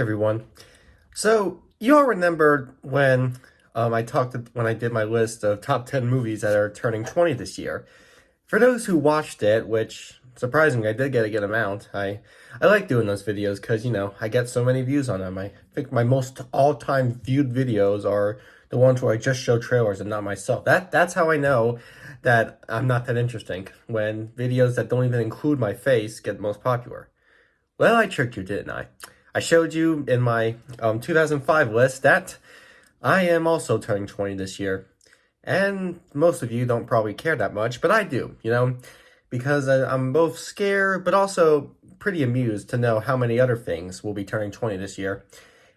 everyone. So you all remember when when I did my list of top 10 movies that are turning 20 this year. For those who watched it, which surprisingly I did get a good amount, I like doing those videos because I get so many views on them. I think my most all-time viewed videos are the ones where I just show trailers and not myself. That's how I know that I'm not that interesting, when videos that don't even include my face get most popular. Well, I tricked you, didn't I? I showed you in my 2005 list that I am also turning 20 this year. And most of you don't probably care that much, but I do, because I'm both scared but also pretty amused to know how many other things will be turning 20 this year.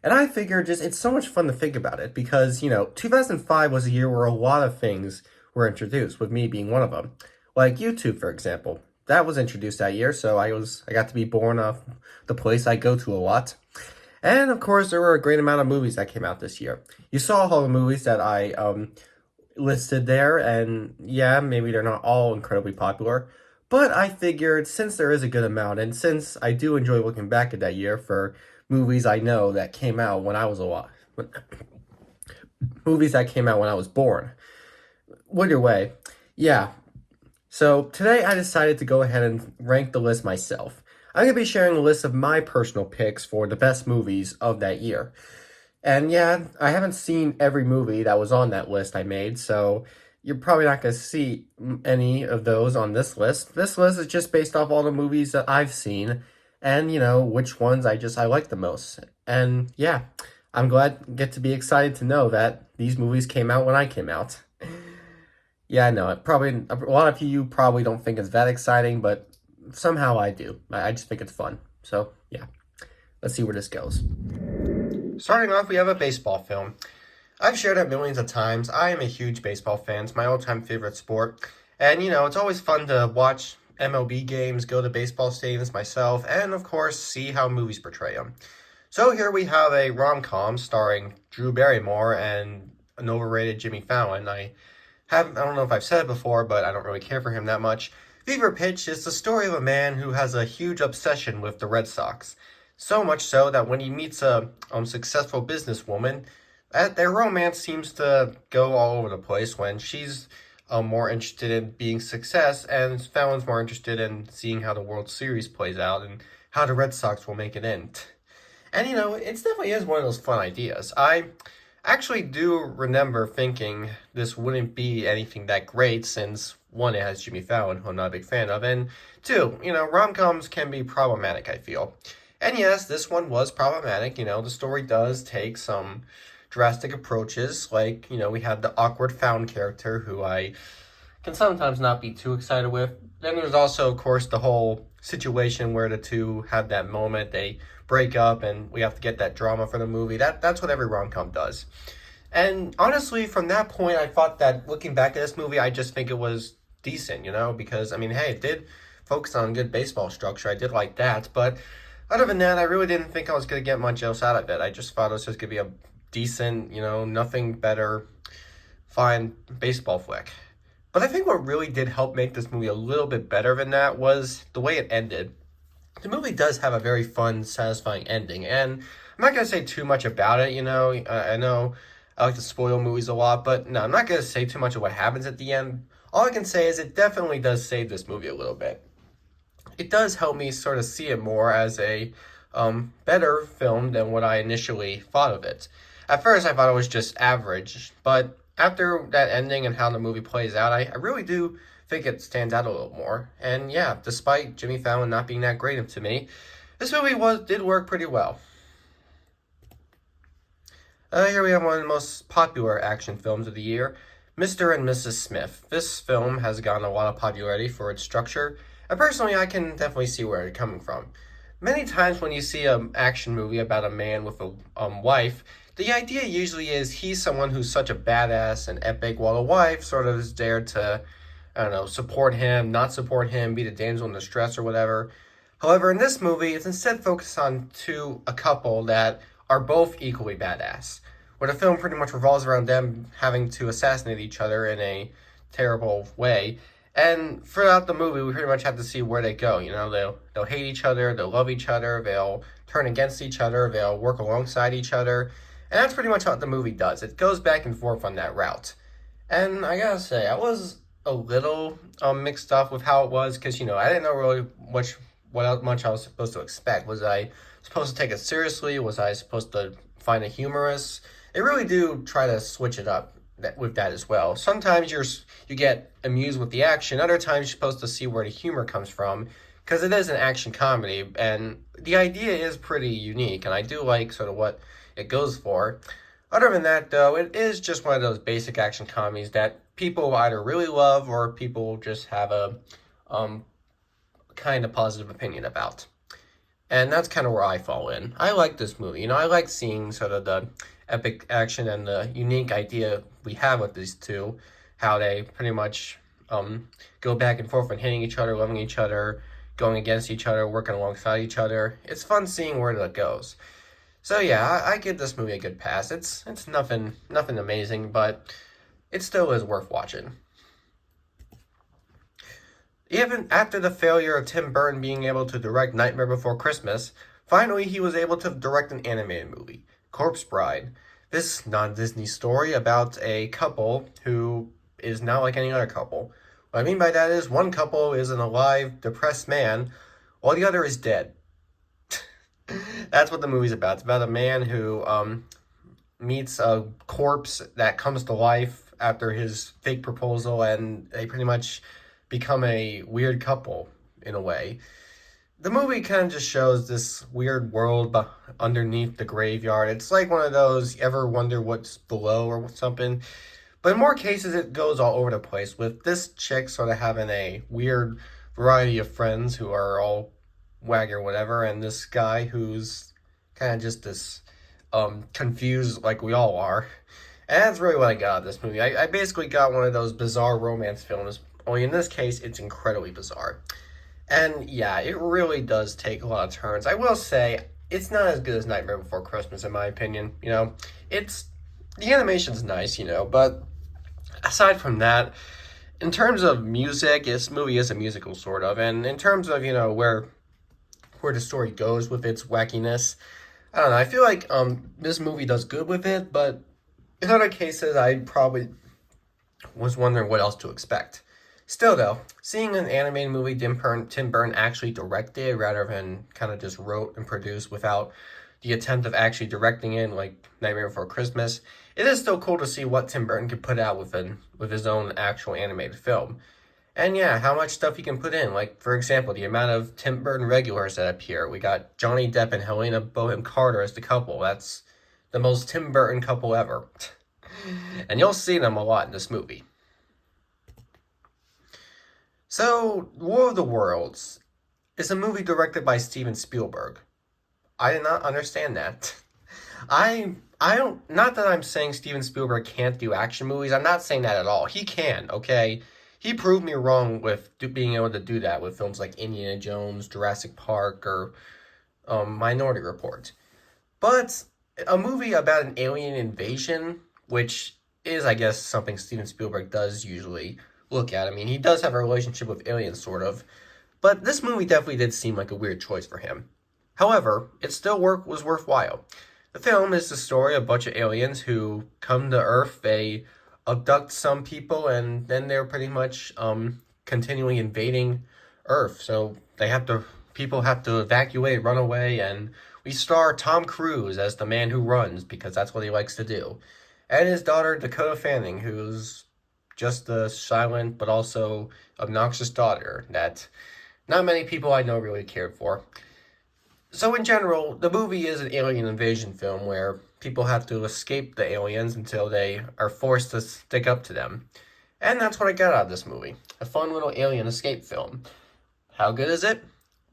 And I figure just it's so much fun to think about it because, 2005 was a year where a lot of things were introduced, with me being one of them. Like YouTube, for example. That was introduced that year, so I got to be born off the place I go to a lot. And of course, there were a great amount of movies that came out this year. You saw all the movies that I listed there, and yeah, maybe they're not all incredibly popular, but I figured since there is a good amount, and since I do enjoy looking back at that year for movies I know that came out when I was a lot, movies that came out when I was born. Either way, yeah. So today I decided to go ahead and rank the list myself. I'm going to be sharing a list of my personal picks for the best movies of that year. And yeah, I haven't seen every movie that was on that list I made, so you're probably not going to see any of those on this list. This list is just based off all the movies that I've seen and, which ones I like the most. And yeah, I'm glad get to be excited to know that these movies came out when I came out. Yeah, I know. Probably a lot of you probably don't think it's that exciting, but somehow I do. I just think it's fun. So yeah, let's see where this goes. Starting off, we have a baseball film. I've shared it millions of times. I am a huge baseball fan. It's my all-time favorite sport. And, it's always fun to watch MLB games, go to baseball stadiums myself, and, of course, see how movies portray them. So here we have a rom-com starring Drew Barrymore and an overrated Jimmy Fallon. I don't know if I've said it before, but I don't really care for him that much. Fever Pitch is the story of a man who has a huge obsession with the Red Sox. So much so that when he meets a successful businesswoman, their romance seems to go all over the place when she's more interested in being success and Fallon's more interested in seeing how the World Series plays out and how the Red Sox will make it in. And, it definitely is one of those fun ideas. I actually do remember thinking this wouldn't be anything that great since, one, it has Jimmy Fallon, who I'm not a big fan of, and two, rom-coms can be problematic, I feel. And yes, this one was problematic. The story does take some drastic approaches, like, we have the awkward Fallon character, who I can sometimes not be too excited with. Then there's also, of course, the whole situation where the two have that moment, they break up, and we have to get that drama for the movie. That's what every rom-com does. And honestly, from that point, I thought that looking back at this movie, I just think it was decent, because, hey, it did focus on good baseball structure. I did like that, but other than that, I really didn't think I was going to get much else out of it. I just thought it was just going to be a decent, nothing better, fine baseball flick. But I think what really did help make this movie a little bit better than that was the way it ended. The movie does have a very fun, satisfying ending, and I'm not going to say too much about it, I know I like to spoil movies a lot, but no, I'm not going to say too much of what happens at the end. All I can say is it definitely does save this movie a little bit. It does help me sort of see it more as a better film than what I initially thought of it. At first, I thought it was just average, but after that ending and how the movie plays out, I really do think it stands out a little more. And yeah, despite Jimmy Fallon not being that great to me, this movie did work pretty well. Here we have one of the most popular action films of the year, Mr. and Mrs. Smith. This film has gotten a lot of popularity for its structure, and personally, I can definitely see where it's coming from. Many times when you see an action movie about a man with a wife, the idea usually is he's someone who's such a badass and epic, while the wife sort of is there to, support him, not support him, be the damsel in distress or whatever. However, in this movie, it's instead focused on a couple that are both equally badass, where the film pretty much revolves around them having to assassinate each other in a terrible way. And throughout the movie, we pretty much have to see where they go. You know, they'll hate each other, they'll love each other, they'll turn against each other, they'll work alongside each other, and that's pretty much what the movie does. It goes back and forth on that route. And I gotta say, I was a little mixed up with how it was because I didn't know really much I was supposed to expect. Was I supposed to take it seriously? Was I supposed to find it humorous? They really do try to switch it up with that as well. Sometimes you get amused with the action. Other times you're supposed to see where the humor comes from because it is an action comedy and the idea is pretty unique and I do like sort of what it goes for. Other than that, though, it is just one of those basic action comedies that people either really love or people just have a um, kind of positive opinion about. And that's kind of where I fall in. I like this movie. I like seeing sort of the epic action and the unique idea we have with these two, how they pretty much go back and forth and hitting each other, loving each other, going against each other, working alongside each other. It's fun seeing where that goes. So yeah, I give this movie a good pass. It's nothing amazing, but it still is worth watching. Even after the failure of Tim Burton being able to direct Nightmare Before Christmas, finally he was able to direct an animated movie, Corpse Bride. This non-Disney story about a couple who is not like any other couple. What I mean by that is one couple is an alive, depressed man, while the other is dead. That's what the movie's about. It's about a man who meets a corpse that comes to life after his fake proposal, and they pretty much become a weird couple in a way. The movie kind of just shows this weird world underneath the graveyard. It's like one of those, you ever wonder what's below or something? But in more cases, it goes all over the place, with this chick sort of having a weird variety of friends who are all wag or whatever, and this guy who's kind of just this confused like we all are. And that's really what I got out of this movie. I basically got one of those bizarre romance films, only in this case, it's incredibly bizarre. And yeah, it really does take a lot of turns. I will say, it's not as good as Nightmare Before Christmas, in my opinion. It's the animation's nice, but aside from that, in terms of music, this movie is a musical, sort of. And in terms of, where the story goes with its wackiness, I don't know. I feel like this movie does good with it, but in other cases, I probably was wondering what else to expect. Still, though, seeing an animated movie Tim Burton actually directed rather than kind of just wrote and produced without the attempt of actually directing it, like Nightmare Before Christmas, it is still cool to see what Tim Burton could put out with his own actual animated film. And yeah, how much stuff he can put in. Like, for example, the amount of Tim Burton regulars that appear. We got Johnny Depp and Helena Bonham Carter as the couple. That's the most Tim Burton couple ever. And you'll see them a lot in this movie. So, War of the Worlds is a movie directed by Steven Spielberg. I did not understand that. I don't, not that I'm saying Steven Spielberg can't do action movies. I'm not saying that at all. He can, okay? He proved me wrong with being able to do that with films like Indiana Jones, Jurassic Park, or Minority Report. But a movie about an alien invasion, which is, I guess, something Steven Spielberg does usually look at. I mean, he does have a relationship with aliens, sort of. But this movie definitely did seem like a weird choice for him. However, it still was worthwhile. The film is the story of a bunch of aliens who come to Earth. They abduct some people, and then they're pretty much continually invading Earth. So people have to evacuate, run away, and we star Tom Cruise as the man who runs, because that's what he likes to do. And his daughter, Dakota Fanning, who's just a silent but also obnoxious daughter that not many people I know really cared for. So in general, the movie is an alien invasion film where people have to escape the aliens until they are forced to stick up to them. And that's what I got out of this movie. A fun little alien escape film. How good is it?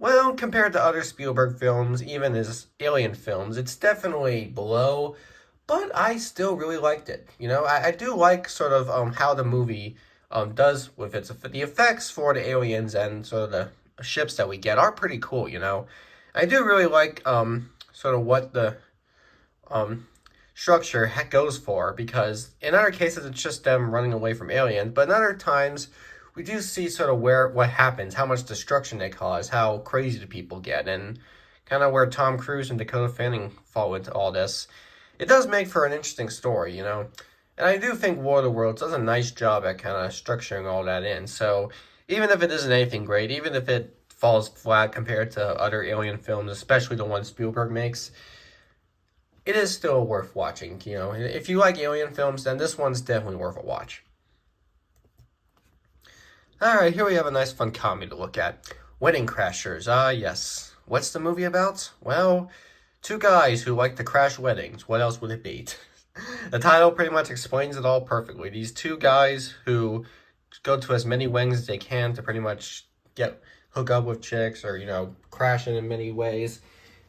Well, compared to other Spielberg films, even his alien films, it's definitely below, but I still really liked it. I do like sort of how the movie does with the effects for the aliens and sort of the ships that we get are pretty cool. I do really like sort of what the structure goes for, because in other cases it's just them running away from aliens, but in other times we do see sort of where what happens, how much destruction they cause, how crazy the people get, and kind of where Tom Cruise and Dakota Fanning fall into all this. It does make for an interesting story, you know. And I do think War of the Worlds does a nice job at kind of structuring all that in. So even if it isn't anything great, even if it falls flat compared to other Alien films, especially the ones Spielberg makes, it is still worth watching. You know, if you like Alien films, then this one's definitely worth a watch. All right, here we have a nice fun comedy to look at. Wedding Crashers. Ah, yes. What's the movie about? Well, two guys who like to crash weddings. What else would it be? The title pretty much explains it all perfectly. These two guys who go to as many weddings as they can to pretty much hook up with chicks or, you know, crash in many ways.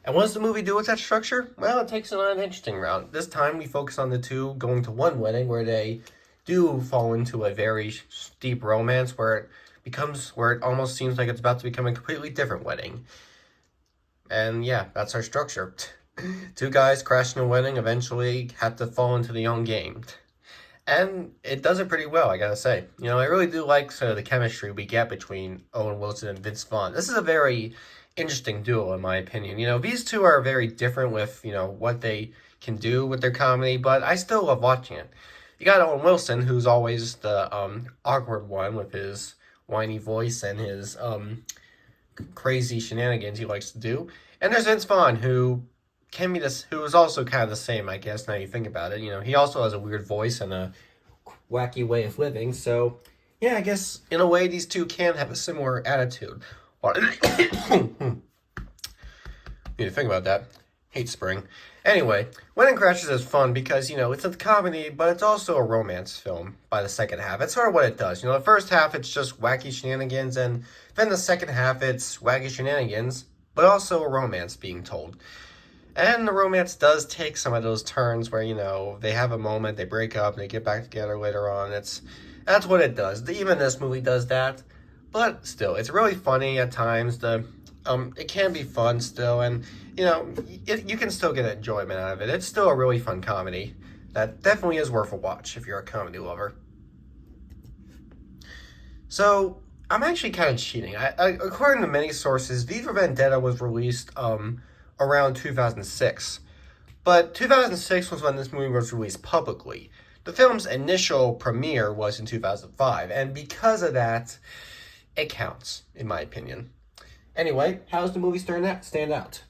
And what does the movie do with that structure? Well, it takes it on an interesting route. This time we focus on the two going to one wedding where they do fall into a very steep romance where it almost seems like it's about to become a completely different wedding. And yeah, that's our structure. Two guys crashing a wedding eventually have to fall into the own game. And it does it pretty well, I gotta say. You know, I really do like sort of the chemistry we get between Owen Wilson and Vince Vaughn. This is a very interesting duo, in my opinion. You know, these two are very different with, you know, what they can do with their comedy, but I still love watching it. You got Owen Wilson, who's always the awkward one with his whiny voice and his crazy shenanigans he likes to do. And there's Vince Vaughn, who is also kind of the same, I guess, now you think about it. You know, he also has a weird voice and a wacky way of living. So, yeah, I guess in a way these two can have a similar attitude. Need to think about that. Hate spring. Anyway, Wedding Crashers is fun because, you know, it's a comedy, but it's also a romance film by the second half. It's sort of what it does. You know, the first half, it's just wacky shenanigans, and then the second half, it's wacky shenanigans, but also a romance being told. And the romance does take some of those turns where, you know, they have a moment, they break up, and they get back together later on. That's what it does. Even this movie does that. But still, it's really funny at times. It can be fun still, and, you know, you can still get enjoyment out of it. It's still a really fun comedy that definitely is worth a watch if you're a comedy lover. So, I'm actually kind of cheating. According to many sources, V for Vendetta was released around 2006. But 2006 was when this movie was released publicly. The film's initial premiere was in 2005, and because of that, it counts, in my opinion. Anyway, how does the movie stand out?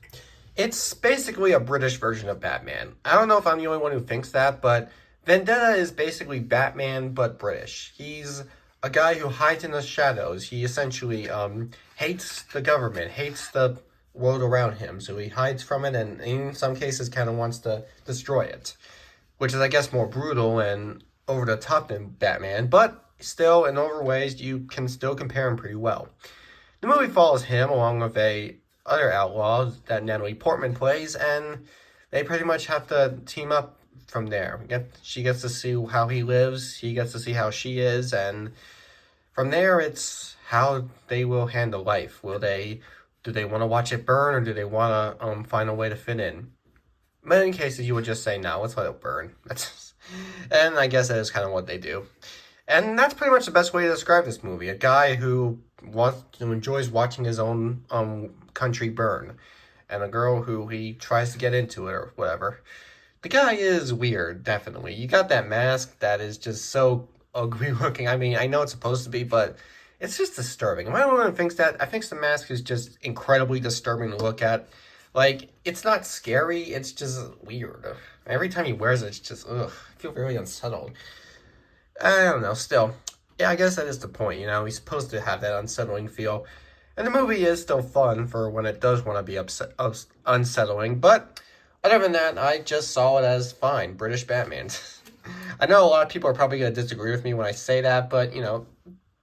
It's basically a British version of Batman. I don't know if I'm the only one who thinks that, but Vendetta is basically Batman, but British. He's a guy who hides in the shadows. He essentially hates the government, hates the world around him, so he hides from it, and in some cases kind of wants to destroy it, which is, I guess, more brutal and over the top than Batman, but still, in other ways, you can still compare him pretty well. The movie follows him along with other outlaws that Natalie Portman plays, and they pretty much have to team up from there. She gets to see how he lives, he gets to see how she is, and from there, it's how they will handle life. Do they want to watch it burn, or do they want to find a way to fit in? In many cases, you would just say, no, let's let it burn. And I guess that is kind of what they do. And that's pretty much the best way to describe this movie. A guy who enjoys watching his own country burn. And a girl who he tries to get into it or whatever. The guy is weird, definitely. You got that mask that is just so ugly looking. I mean, I know it's supposed to be, but it's just disturbing. Am I the one who thinks that? I think the mask is just incredibly disturbing to look at. Like, it's not scary, it's just weird. Every time he wears it, it's just, I feel very unsettled. I don't know, still. Yeah, I guess that is the point, you know? He's supposed to have that unsettling feel. And the movie is still fun for when it does want to be unsettling. But other than that, I just saw it as fine. British Batman. I know a lot of people are probably going to disagree with me when I say that, but, you know,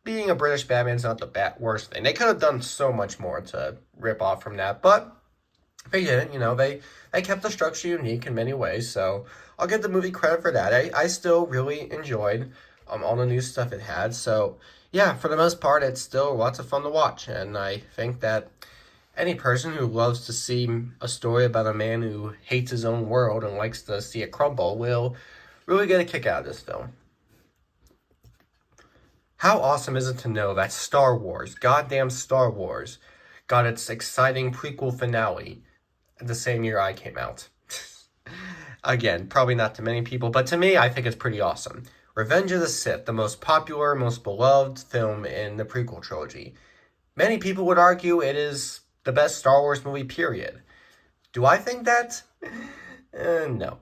being a British Batman's not the worst thing. They could have done so much more to rip off from that, but they didn't. You know, they kept the structure unique in many ways, so I'll give the movie credit for that. I still really enjoyed all the new stuff it had, so yeah, for the most part, it's still lots of fun to watch, and I think that any person who loves to see a story about a man who hates his own world and likes to see it crumble will really get a kick out of this film. How awesome is it to know that Star Wars, goddamn Star Wars, got its exciting prequel finale the same year I came out? Again, probably not to many people, but to me, I think it's pretty awesome. Revenge of the Sith, the most popular, most beloved film in the prequel trilogy. Many people would argue it is the best Star Wars movie, period. Do I think that? No,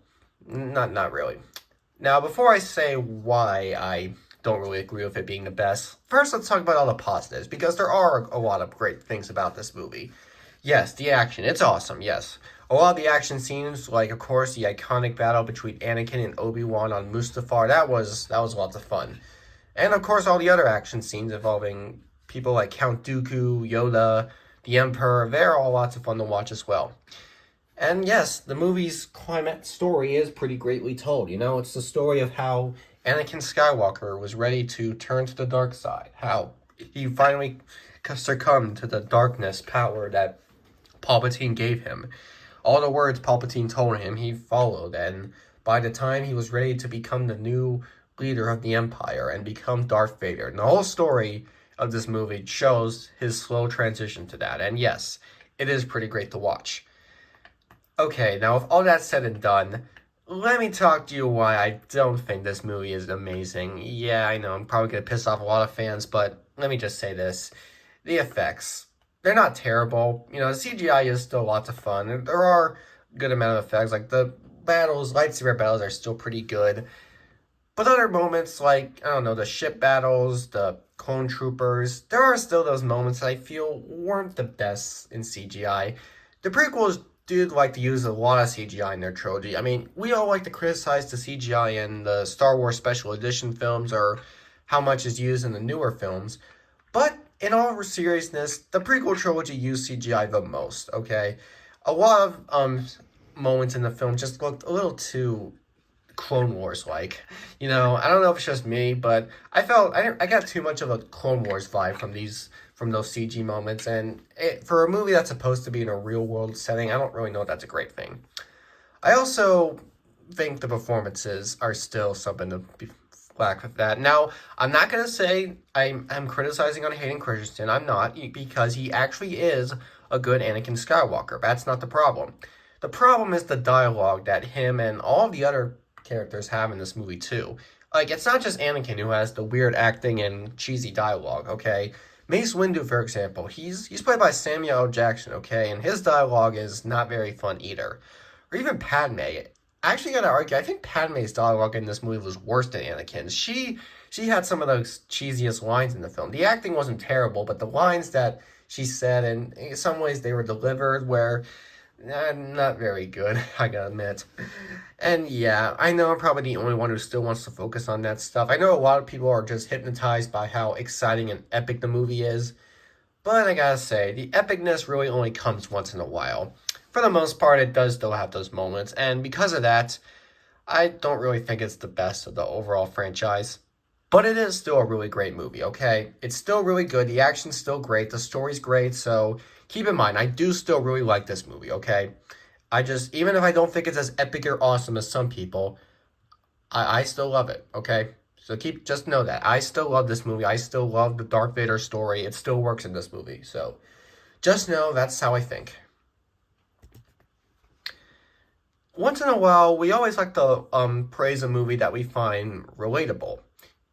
not really. Now, before I say why I don't really agree with it being the best, first let's talk about all the positives, because there are a lot of great things about this movie. Yes, the action, it's awesome, yes. A lot of the action scenes, like of course the iconic battle between Anakin and Obi-Wan on Mustafar, that was lots of fun. And of course all the other action scenes involving people like Count Dooku, Yoda, the Emperor, they're all lots of fun to watch as well. And yes, the movie's climax story is pretty greatly told. It's the story of how Anakin Skywalker was ready to turn to the dark side, how he finally succumbed to the darkness power that Palpatine gave him. All the words Palpatine told him, he followed, and by the time he was ready to become the new leader of the Empire and become Darth Vader. And the whole story of this movie shows his slow transition to that. And yes, it is pretty great to watch. Okay, now with all that said and done, let me talk to you why I don't think this movie is amazing. Yeah, I know, I'm probably gonna piss off a lot of fans, but let me just say this. The effects, they're not terrible. The CGI is still lots of fun. There are a good amount of effects, like the battles, lightsaber battles are still pretty good. But other moments, like, I don't know, the ship battles, the clone troopers, there are still those moments that I feel weren't the best in CGI. The prequels did like to use a lot of CGI in their trilogy. I mean, we all like to criticize the CGI in the Star Wars Special Edition films or how much is used in the newer films. But in all seriousness, the prequel trilogy used CGI the most, okay? A lot of moments in the film just looked a little too Clone Wars like. I don't know if it's just me, but I felt I got too much of a Clone Wars vibe from those CG moments, and for a movie that's supposed to be in a real world setting, I don't really know if that's a great thing. I also think the performances are still something to be flack with that. Now, I'm not gonna say I'm criticizing on Hayden Christensen. I'm not, because he actually is a good Anakin Skywalker. That's not the problem. The problem is the dialogue that him and all the other characters have in this movie too. Like, it's not just Anakin who has the weird acting and cheesy dialogue, okay? Mace Windu, for example, he's played by Samuel L. Jackson, okay, and his dialogue is not very fun either. Or even Padme. I actually gotta argue, I think Padme's dialogue in this movie was worse than Anakin's. She had some of those cheesiest lines in the film. The acting wasn't terrible, but the lines that she said, and in some ways they were delivered, where not very good, I gotta admit. And yeah, I know I'm probably the only one who still wants to focus on that stuff. I know a lot of people are just hypnotized by how exciting and epic the movie is, but I gotta say, the epicness really only comes once in a while. For the most part, it does still have those moments, and because of that, I don't really think it's the best of the overall franchise. But it is still a really great movie, okay? It's still really good. The action's still great. The story's great. So keep in mind, I do still really like this movie, okay? Even if I don't think it's as epic or awesome as some people, I still love it, okay? So just know that. I still love this movie. I still love the Darth Vader story. It still works in this movie. So just know that's how I think. Once in a while, we always like to praise a movie that we find relatable.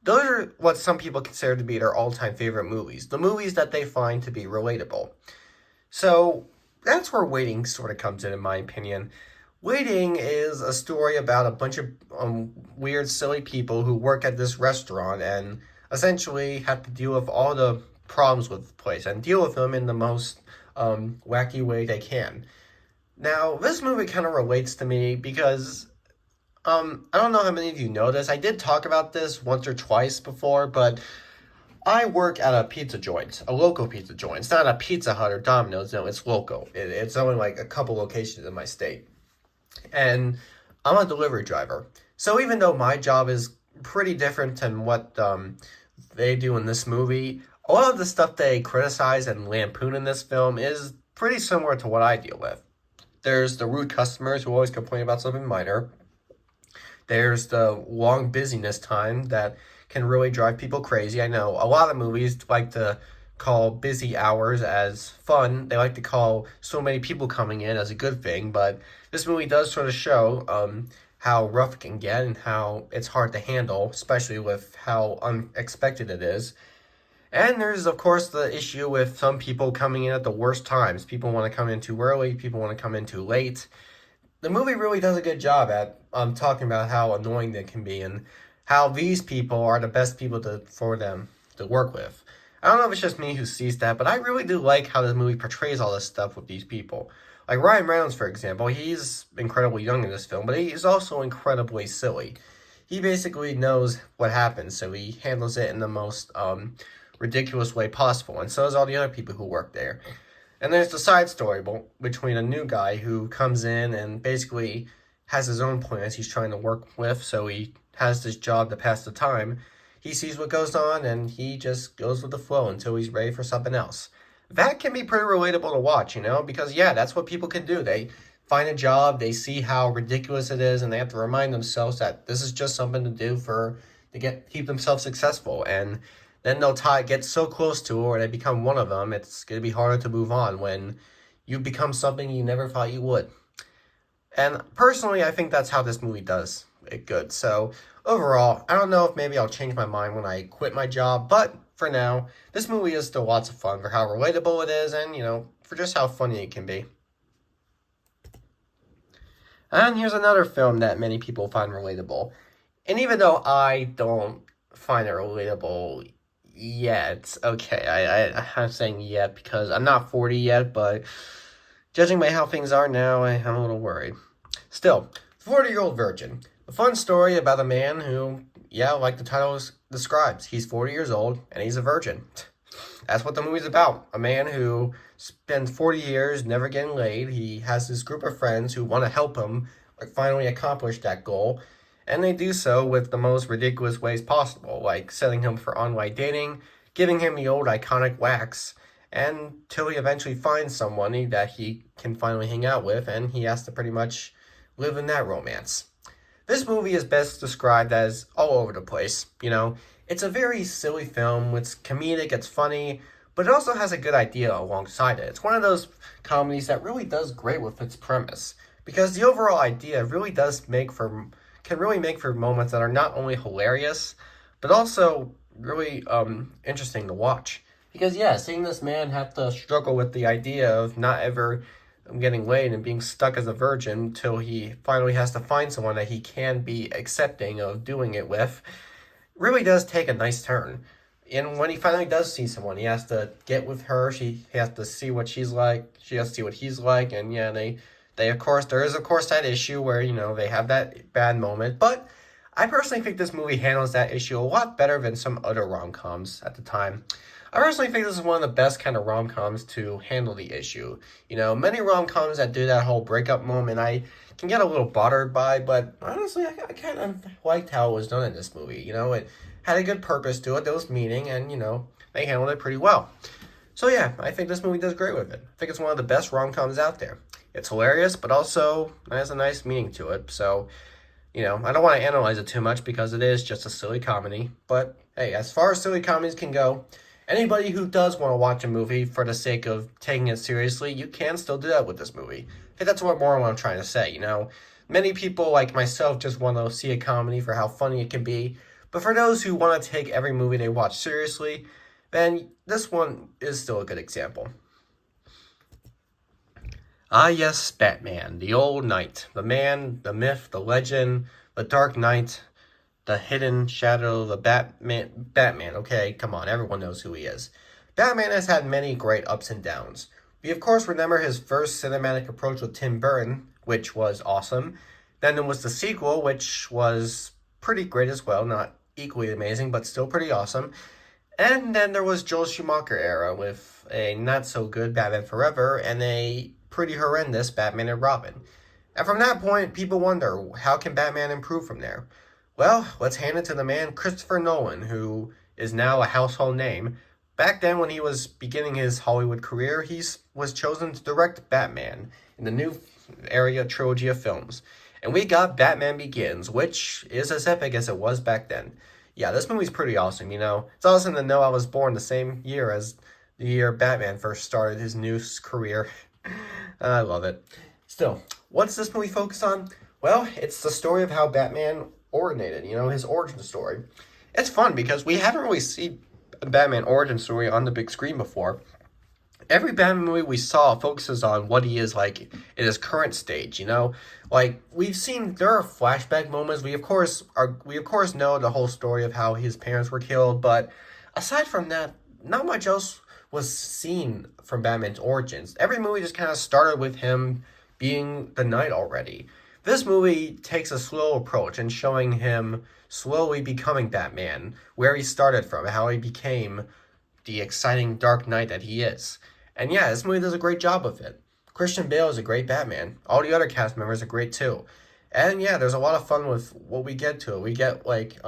Those are what some people consider to be their all-time favorite movies. The movies that they find to be relatable. So that's where Waiting sort of comes in my opinion. Waiting is a story about a bunch of weird, silly people who work at this restaurant and essentially have to deal with all the problems with the place and deal with them in the most wacky way they can. Now, this movie kind of relates to me because I don't know how many of you know this. I did talk about this once or twice before, but I work at a pizza joint, a local pizza joint. It's not a Pizza Hut or Domino's, no, it's local. It's only like a couple locations in my state. And I'm a delivery driver. So even though my job is pretty different than what they do in this movie, a lot of the stuff they criticize and lampoon in this film is pretty similar to what I deal with. There's the rude customers who always complain about something minor. There's the long busyness time that can really drive people crazy. I know a lot of movies like to call busy hours as fun. They like to call so many people coming in as a good thing, but this movie does sort of show how rough it can get and how it's hard to handle, especially with how unexpected it is. And there's, of course, the issue with some people coming in at the worst times. People want to come in too early, people want to come in too late. The movie really does a good job at talking about how annoying they can be and how these people are the best people for them to work with. I don't know if it's just me who sees that, but I really do like how the movie portrays all this stuff with these people. Like Ryan Reynolds, for example, he's incredibly young in this film, but he's also incredibly silly. He basically knows what happens, so he handles it in the most ridiculous way possible, and so does all the other people who work there. And there's the side story between a new guy who comes in and basically has his own plans he's trying to work with, so he has this job to pass the time. He sees what goes on and he just goes with the flow until he's ready for something else. That can be pretty relatable to watch, because yeah, that's what people can do. They find a job, they see how ridiculous it is, and they have to remind themselves that this is just something to do to keep themselves successful. And then they'll get so close to it, or they become one of them. It's going to be harder to move on when you become something you never thought you would. And personally, I think that's how this movie does it good. So overall, I don't know if maybe I'll change my mind when I quit my job, but for now, this movie is still lots of fun for how relatable it is and, for just how funny it can be. And here's another film that many people find relatable. And even though I don't find it relatable yet, okay, I'm saying yet because I'm not 40 yet, but judging by how things are now, I'm a little worried. Still, 40-Year-Old Virgin. A fun story about a man who, yeah, like the title describes, he's 40 years old and he's a virgin. That's what the movie's about. A man who spends 40 years never getting laid. He has this group of friends who want to help him finally accomplish that goal. And they do so with the most ridiculous ways possible, like setting him for online dating, giving him the old iconic wax, until he eventually finds someone that he can finally hang out with, and he has to pretty much live in that romance. This movie is best described as all over the place, It's a very silly film, it's comedic, it's funny, but it also has a good idea alongside it. It's one of those comedies that really does great with its premise, because the overall idea really can really make for moments that are not only hilarious, but also really interesting to watch. Because yeah, seeing this man have to struggle with the idea of not ever getting laid and being stuck as a virgin until he finally has to find someone that he can be accepting of doing it with, really does take a nice turn. And when he finally does see someone, he has to get with her, he has to see what she's like, she has to see what he's like, and yeah, they of course, there is of course that issue where, they have that bad moment, but I personally think this movie handles that issue a lot better than some other rom-coms at the time. I personally think this is one of the best kind of rom-coms to handle the issue. Many rom-coms that do that whole breakup moment, I can get a little bothered by, but honestly, I kind of liked how it was done in this movie. It had a good purpose to it, there was meaning, and, they handled it pretty well. So yeah, I think this movie does great with it. I think it's one of the best rom-coms out there. It's hilarious, but also has a nice meaning to it. So, I don't want to analyze it too much because it is just a silly comedy. But hey, as far as silly comedies can go, anybody who does want to watch a movie for the sake of taking it seriously, you can still do that with this movie. I think that's what I'm trying to say, Many people like myself just want to see a comedy for how funny it can be. But for those who want to take every movie they watch seriously, then this one is still a good example. Ah yes, Batman, the old knight, the man, the myth, the legend, the dark knight, the hidden shadow, the Batman, okay, come on, everyone knows who he is. Batman has had many great ups and downs. We of course remember his first cinematic approach with Tim Burton, which was awesome. Then there was the sequel, which was pretty great as well, not equally amazing, but still pretty awesome. And then there was Joel Schumacher era with a not so good Batman Forever and a pretty horrendous Batman and Robin. And from that point, people wonder, how can Batman improve from there? Well, let's hand it to the man Christopher Nolan, who is now a household name. Back then, when he was beginning his Hollywood career, he was chosen to direct Batman in the new area trilogy of films. And we got Batman Begins, which is as epic as it was back then. Yeah, this movie's pretty awesome, you know? It's awesome to know I was born the same year as the year Batman first started his news career. I love it. Still, what's this movie focused on? Well, it's the story of how Batman originated, you know, his origin story. It's fun because we haven't really seen a Batman origin story on the big screen before. Every Batman movie we saw focuses on what he is like in his current stage, you know? Like we've seen there are flashback moments. We of course know the whole story of how his parents were killed, but aside from that, not much else was seen from Batman's origins. Every movie just kind of started with him being the knight already. This movie takes a slow approach in showing him slowly becoming Batman, where he started from, how he became the exciting Dark Knight that he is. And yeah, this movie does a great job of it. Christian Bale is a great Batman. All the other cast members are great too. And yeah, there's a lot of fun with what we get to. We get like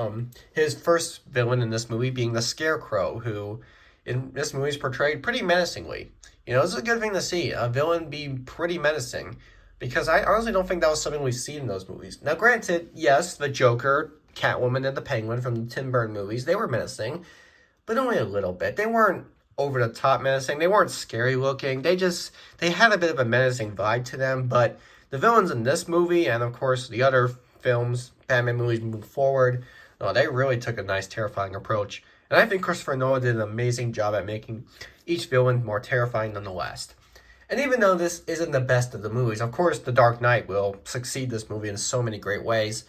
his first villain in this movie being the Scarecrow, who in this movie is portrayed pretty menacingly. You know, this is a good thing to see. A villain be pretty menacing. Because I honestly don't think that was something we've seen in those movies. Now granted, yes, the Joker, Catwoman, and the Penguin from the Tim Burton movies, they were menacing, but only a little bit. They weren't over the top menacing. They weren't scary looking. They had a bit of a menacing vibe to them, but the villains in this movie and of course the other films, Batman movies moving forward, they really took a nice terrifying approach. And I think Christopher Nolan did an amazing job at making each villain more terrifying than the last. And even though this isn't the best of the movies, of course The Dark Knight will succeed this movie in so many great ways.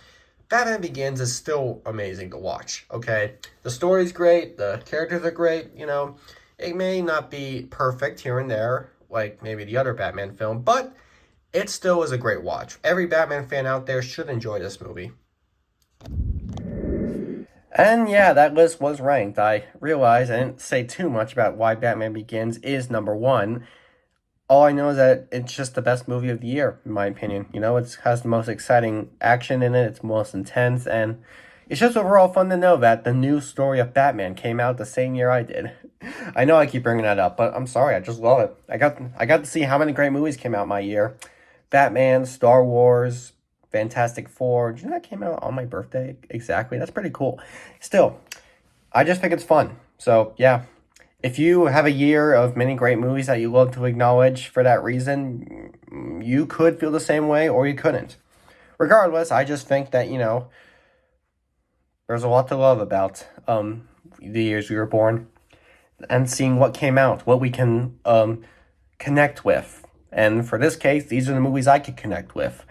Batman Begins is still amazing to watch, okay? The story's great, the characters are great, you know. It may not be perfect here and there, like maybe the other Batman film, but it still is a great watch. Every Batman fan out there should enjoy this movie. And yeah, that list was ranked. I realize I didn't say too much about why Batman Begins is number one. All I know is that it's just the best movie of the year, in my opinion. You know, it has the most exciting action in it, it's most intense, and it's just overall fun to know that the new story of Batman came out the same year I did. I know I keep bringing that up, but I'm sorry, I just love it. I got to see how many great movies came out my year. Batman, Star Wars, Fantastic Four. Did you know that came out on my birthday? Exactly. That's pretty cool. Still, I just think it's fun. So, yeah. If you have a year of many great movies that you love to acknowledge for that reason, you could feel the same way or you couldn't. Regardless, I just think that, you know, there's a lot to love about the years we were born and seeing what came out, what we can connect with. And for this case, these are the movies I could connect with.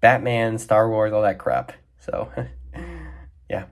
Batman, Star Wars, all that crap. So, yeah.